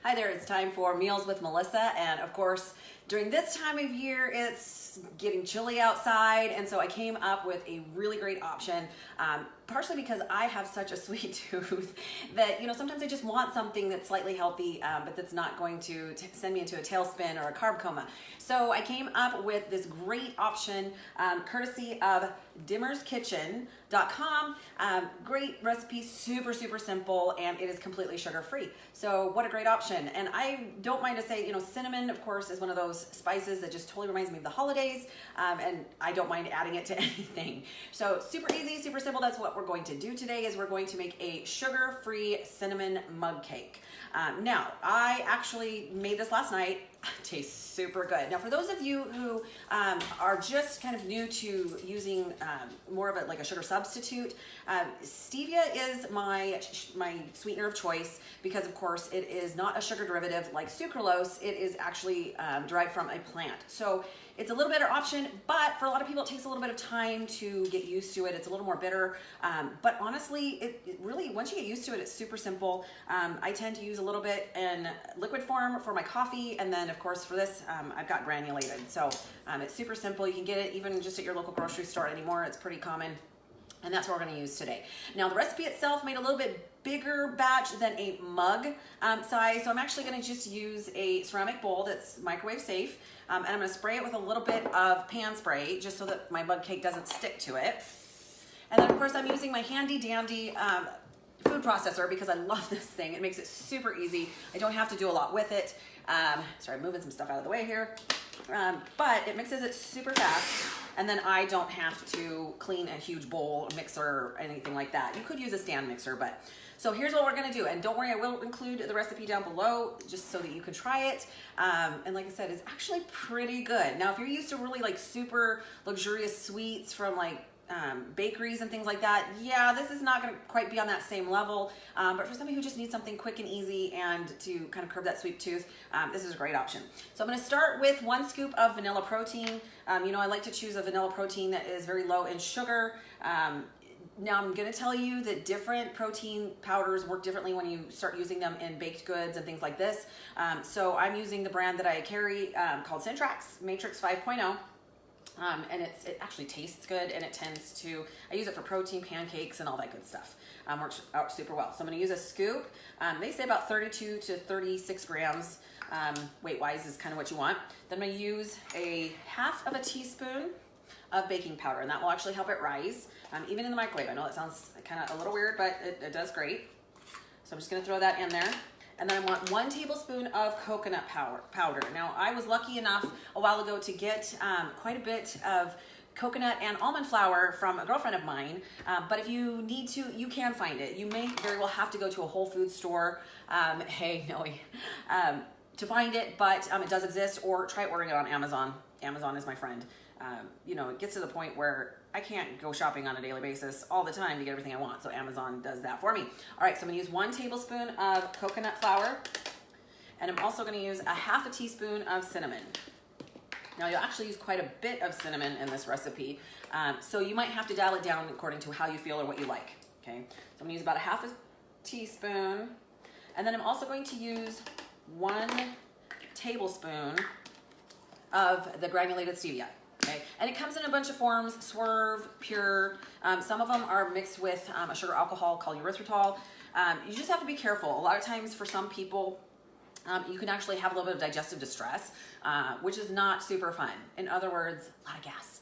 Hi there, it's time for Meals with Melissa, and of course, during this time of year, it's getting chilly outside, and so I came up with a really great option, partially because I have such a sweet tooth that, sometimes I just want something that's slightly healthy, but that's not going to send me into a tailspin or a carb coma. So I came up with this great option, courtesy of dimmerskitchen.com. Great recipe, super simple, and it is completely sugar-free. So what a great option. And I don't mind to say, cinnamon, of course, is one of those spices that just totally reminds me of the holidays, and I don't mind adding it to anything. So super easy, super simple. That's what we're going to do today, is we're going to make a sugar-free cinnamon mug cake. Now, I actually made this last night. It tastes super good. Now, for those of you who are just kind of new to using more of a sugar substitute, stevia is my sweetener of choice because, of course, it is not a sugar derivative like sucralose. It is actually derived from a plant. So it's a little better option, but for a lot of people, it takes a little bit of time to get used to it. It's a little more bitter, but honestly, it really, once you get used to it, it's super simple. I tend to use a little bit in liquid form for my coffee, and then, of course, for this, I've got granulated. So it's super simple. You can get it even just at your local grocery store anymore. It's pretty common. And that's what we're going to use today. Now, the recipe itself made a little bit bigger batch than a mug size, so I'm actually going to just use a ceramic bowl that's microwave safe, and I'm going to spray it with a little bit of pan spray just so that my mug cake doesn't stick to it. And then, of course, I'm using my handy dandy food processor because I love this thing. It makes it super easy. I don't have to do a lot with it. Sorry, I'm moving some stuff out of the way here. But it mixes it super fast, and then I don't have to clean a huge bowl, mixer, or anything like that. You could use a stand mixer, but so here's what we're gonna do. And don't worry, I will include the recipe down below just so that you can try it. And like I said, it's actually pretty good. Now, if you're used to really super luxurious sweets from bakeries and things like that, yeah, this is not going to quite be on that same level, but for somebody who just needs something quick and easy and to kind of curb that sweet tooth, this is a great option. So I'm going to start with 1 scoop of vanilla protein. I like to choose a vanilla protein that is very low in sugar. Now, I'm going to tell you that different protein powders work differently when you start using them in baked goods and things like this. So I'm using the brand that I carry called Syntrax Matrix 5.0. And it actually tastes good, and it tends to, I use it for protein pancakes and all that good stuff. Works out super well. So I'm going to use a scoop. They say about 32 to 36 grams weight-wise is kind of what you want. Then I'm going to use a half of a teaspoon of baking powder, and that will actually help it rise, even in the microwave. I know that sounds kind of a little weird, but it does great. So I'm just going to throw that in there. And then I want 1 tablespoon of coconut powder. Now, I was lucky enough a while ago to get quite a bit of coconut and almond flour from a girlfriend of mine. But if you need to, you can find it. You may very well have to go to a Whole Foods store, hey, Noe, to find it, but it does exist, or try ordering it on Amazon. Amazon is my friend. It gets to the point where I can't go shopping on a daily basis all the time to get everything I want, so Amazon does that for me. All right, so I'm gonna use 1 tablespoon of coconut flour, and I'm also gonna use a half a teaspoon of cinnamon. Now, you'll actually use quite a bit of cinnamon in this recipe, so you might have to dial it down according to how you feel or what you like, okay? So I'm gonna use about a half a teaspoon, and then I'm also going to use 1 tablespoon of the granulated stevia. Okay. And it comes in a bunch of forms: Swerve, Pure. Some of them are mixed with a sugar alcohol called erythritol. You just have to be careful. A lot of times for some people, you can actually have a little bit of digestive distress, which is not super fun. In other words, a lot of gas.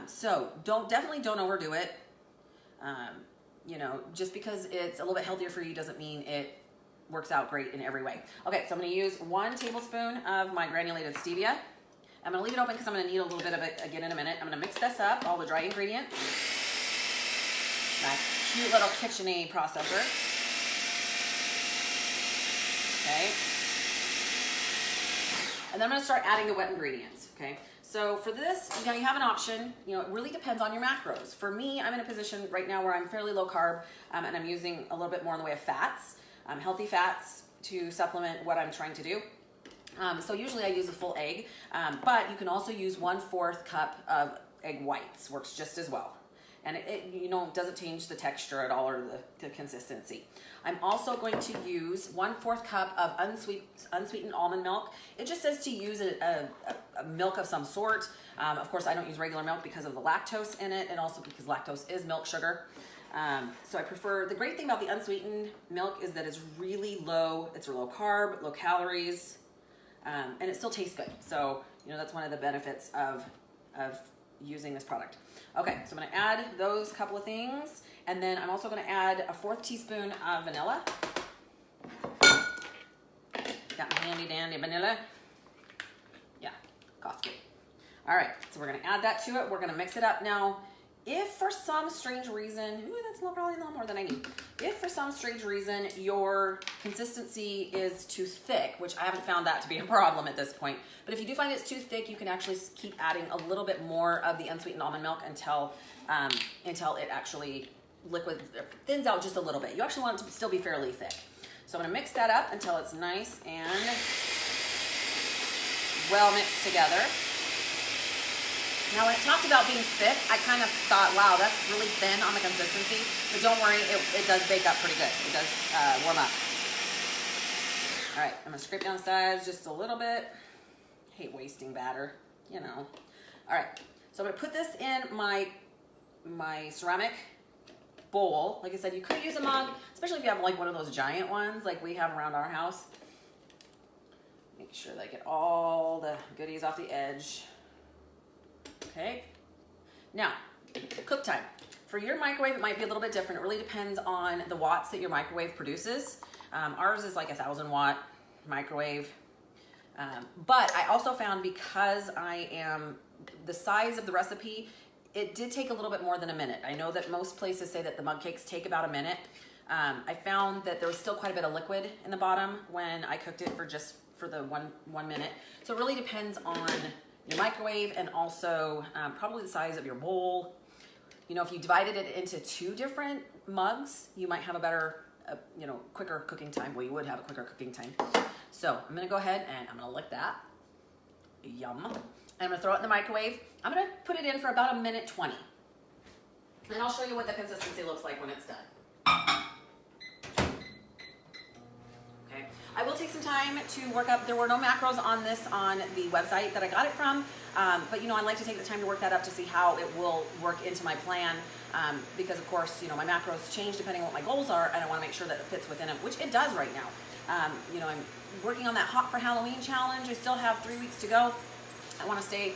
So definitely don't overdo it. Just because it's a little bit healthier for you doesn't mean it works out great in every way. Okay, so I'm going to use 1 tablespoon of my granulated stevia. I'm going to leave it open because I'm going to need a little bit of it again in a minute. I'm going to mix this up, all the dry ingredients. My cute little KitchenAid processor. Okay. And then I'm going to start adding the wet ingredients. Okay. So for this, you have an option. It really depends on your macros. For me, I'm in a position right now where I'm fairly low carb, and I'm using a little bit more in the way of fats, healthy fats, to supplement what I'm trying to do. So usually I use a full egg, but you can also use 1/4 cup of egg whites. Works just as well. and it you know, doesn't change the texture at all or the consistency. I'm also going to use 1/4 cup of unsweetened almond milk. It just says to use a milk of some sort. Of course, I don't use regular milk because of the lactose in it, and also because lactose is milk sugar. So I prefer, the great thing about the unsweetened milk is that it's really low. It's low carb, low calories, and it still tastes good. So, you know, that's one of the benefits of using this product. Okay, so I'm gonna add those couple of things, and then I'm also gonna add a 1/4 teaspoon of vanilla. Got my handy dandy vanilla. Yeah, Costco. All right, so we're gonna add that to it. We're gonna mix it up. Now, if for some strange reason, that's probably a little more than I need. If for some strange reason your consistency is too thick, which I haven't found that to be a problem at this point, but if you do find it's too thick, you can actually keep adding a little bit more of the unsweetened almond milk until it actually thins out just a little bit. You actually want it to still be fairly thick. So I'm gonna mix that up until it's nice and well mixed together. Now, when it talked about being thick, I kind of thought, wow, that's really thin on the consistency. But don't worry, it does bake up pretty good. It does warm up. All right, I'm gonna scrape down the sides just a little bit. Hate wasting batter, you know. All right, so I'm gonna put this in my ceramic bowl. Like I said, you could use a mug, especially if you have like one of those giant ones like we have around our house. Make sure that I get all the goodies off the edge. Okay, now, cook time. For your microwave, it might be a little bit different. It really depends on the watts that your microwave produces. Ours is like a 1,000-watt microwave. But I also found, because I am the size of the recipe, it did take a little bit more than a minute. I know that most places say that the mug cakes take about a minute. I found that there was still quite a bit of liquid in the bottom when I cooked it for the one minute. So it really depends on your microwave and also probably the size of your bowl. You know, if you divided it into 2 different mugs, you might have a better, quicker cooking time. Well, you would have a quicker cooking time. So I'm gonna go ahead and I'm gonna lick that. Yum. And I'm gonna throw it in the microwave. I'm gonna put it in for about 1:20. And I'll show you what the consistency looks like when it's done. I will take some time to work up. There were no macros on this on the website that I got it from, but I like to take the time to work that up to see how it will work into my plan, because of course, my macros change depending on what my goals are, and I want to make sure that it fits within them, which it does right now. I'm working on that Hot for Halloween challenge. I still have 3 weeks to go. I want to stay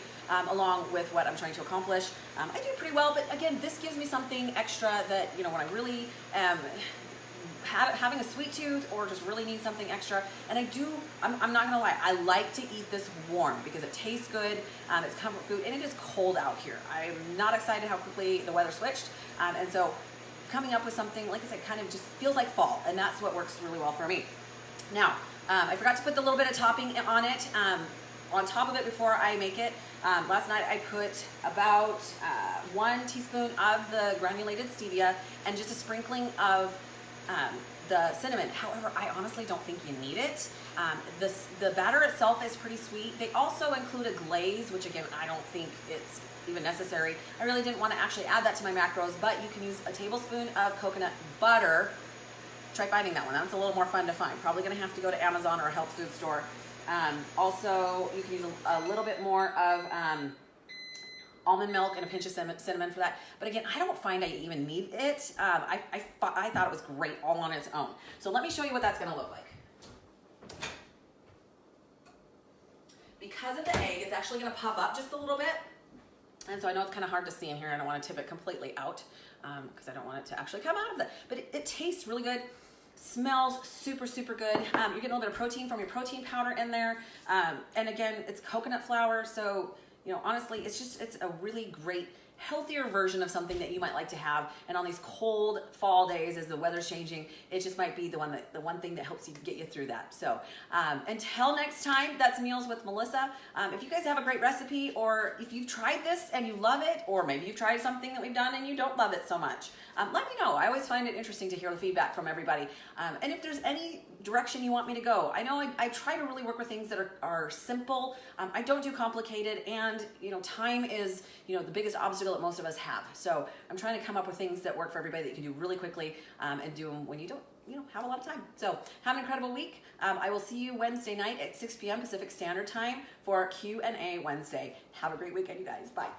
along with what I'm trying to accomplish. I do pretty well, but again, this gives me something extra that, when I really am having a sweet tooth or just really need something extra. And I'm not gonna lie, I like to eat this warm because it tastes good, it's comfort food, and it is cold out here. I'm not excited how quickly the weather switched, and so coming up with something, like I said, kind of just feels like fall, and that's what works really well for me. Now, I forgot to put the little bit of topping on it, on top of it before I make it. Last night I put about 1 teaspoon of the granulated stevia and just a sprinkling of the cinnamon. However, I honestly don't think you need it. The batter itself is pretty sweet. They also include a glaze, which again, I don't think it's even necessary. I really didn't want to actually add that to my macros, but you can use a tablespoon of coconut butter. Try finding that one. That's a little more fun to find. Probably gonna have to go to Amazon or a health food store. Also, you can use a little bit more of almond milk and a pinch of cinnamon for that. But again, I don't find I even need it. I thought it was great all on its own. So let me show you what that's gonna look like. Because of the egg, it's actually gonna puff up just a little bit. And so I know it's kind of hard to see in here. I don't want to tip it completely out because I don't want it to actually come out of that. But it tastes really good. Smells super, super good. You're getting a little bit of protein from your protein powder in there. And again, it's coconut flour. So, honestly, it's a really great, healthier version of something that you might like to have. And on these cold fall days, as the weather's changing, it just might be the one thing that helps you get you through that. So until next time, that's Meals with Melissa. If you guys have a great recipe, or if you've tried this and you love it, or maybe you've tried something that we've done and you don't love it so much, let me know. I always find it interesting to hear the feedback from everybody. And if there's any direction you want me to go. I know I try to really work with things that are simple. I don't do complicated, and time is the biggest obstacle that most of us have. So I'm trying to come up with things that work for everybody that you can do really quickly, and do them when you don't have a lot of time. So have an incredible week. I will see you Wednesday night at 6 p.m. Pacific Standard Time for Q&A Wednesday. Have a great weekend, you guys. Bye.